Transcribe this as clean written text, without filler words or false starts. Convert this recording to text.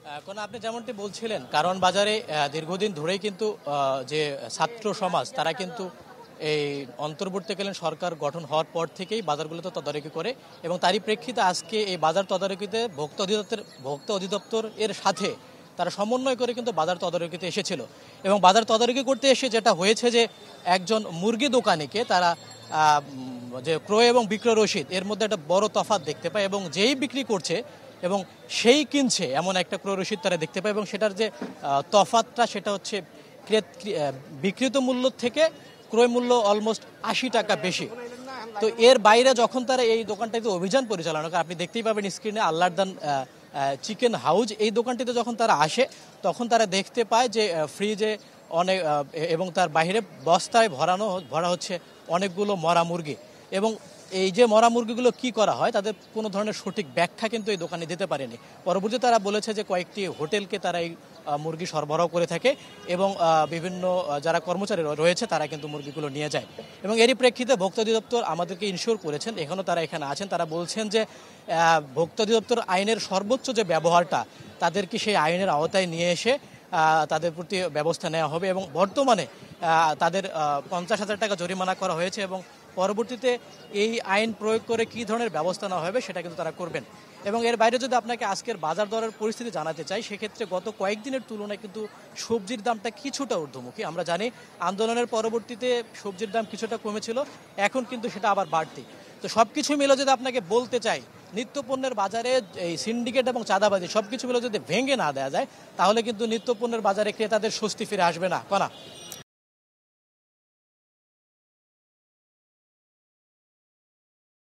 এখন আপনি যেমনটি বলছিলেন, কারণ বাজারে দীর্ঘদিন ধরেই কিন্তু যে ছাত্র সমাজ তারা কিন্তু এই অন্তর্বর্তীকালীন সরকার গঠন হওয়ার পর থেকেই বাজারগুলোতে তদারকি করে এবং তারই প্রেক্ষিতে আজকে এই বাজার তদারকিতে ভোক্তা অধিদপ্তর এর সাথে তারা সমন্বয় করে কিন্তু বাজার তদারকিতে এসেছিল এবং বাজার তদারকি করতে এসে যেটা হয়েছে যে একজন মুরগি দোকানিকে তারা যে ক্রয় এবং বিক্রয় রসিদ এর মধ্যে একটা বড় তফাৎ দেখতে পায় এবং যেই বিক্রি করছে এবং সেই কিনছে এমন একটা ক্রয় রসিদ তারা দেখতে পায় এবং সেটার যে তফাৎটা সেটা হচ্ছে বিক্রিত মূল্য থেকে ক্রয় মূল্য অলমোস্ট ৮০ টাকা বেশি। তো এর বাইরে যখন তারা এই দোকানটাতে অভিযান পরিচালনা করে, আপনি দেখতেই পাবেন স্ক্রিনে আল্লাহদান চিকেন হাউস, এই দোকানটিতে যখন তারা আসে তখন তারা দেখতে পায় যে ফ্রিজে অনেক এবং তার বাইরে বস্তায় ভরা হচ্ছে অনেকগুলো মরা মুরগি এবং এই যে মরা মুরগিগুলো কি করা হয় তাদের কোনো ধরনের সঠিক ব্যাখ্যা কিন্তু এই দোকানে দিতে পারেনি। পরবর্তীতে তারা বলেছে যে কয়েকটি হোটেলকে তারা এই মুরগি সরবরাহ করে থাকে এবং বিভিন্ন যারা কর্মচারী রয়েছে তারা কিন্তু মুরগিগুলো নিয়ে যায় এবং এরই প্রেক্ষিতে ভোক্তা অধিদপ্তর আমাদেরকে ইনশিওর করেছেন, এখনও তারা এখানে আছেন, তারা বলছেন যে ভোক্তা অধিদপ্তর আইনের সর্বোচ্চ যে ব্যবহারটা তাদেরকে সেই আইনের আওতায় নিয়ে এসে তাদের প্রতি ব্যবস্থা নেওয়া হবে এবং বর্তমানে তাদের ৫০,০০০ টাকা জরিমানা করা হয়েছে এবং পরবর্তীতে এই আইন প্রয়োগ করে কী ধরনের ব্যবস্থা নেওয়া হবে সেটা কিন্তু তারা করবেন। এবং এর বাইরে যদি আপনাকে আজকের বাজার দরের পরিস্থিতি জানাতে চাই, সেক্ষেত্রে গত কয়েকদিনের তুলনায় কিন্তু সবজির দামটা কিছুটা ঊর্ধ্বমুখী। আমরা জানি আন্দোলনের পরবর্তীতে সবজির দাম কিছুটা কমেছিল, এখন কিন্তু সেটা আবার বাড়তি। তো সব কিছু মিলে যদি আপনাকে বলতে চাই, নিত্যপণ্যের বাজারে এই সিন্ডিকেট এবং চাঁদাবাজি সব কিছু মিলে যদি ভেঙে না দেওয়া যায় তাহলে কিন্তু নিত্যপণ্যের বাজারে ক্রেতাদের স্বস্তি ফিরে আসবে না। কনা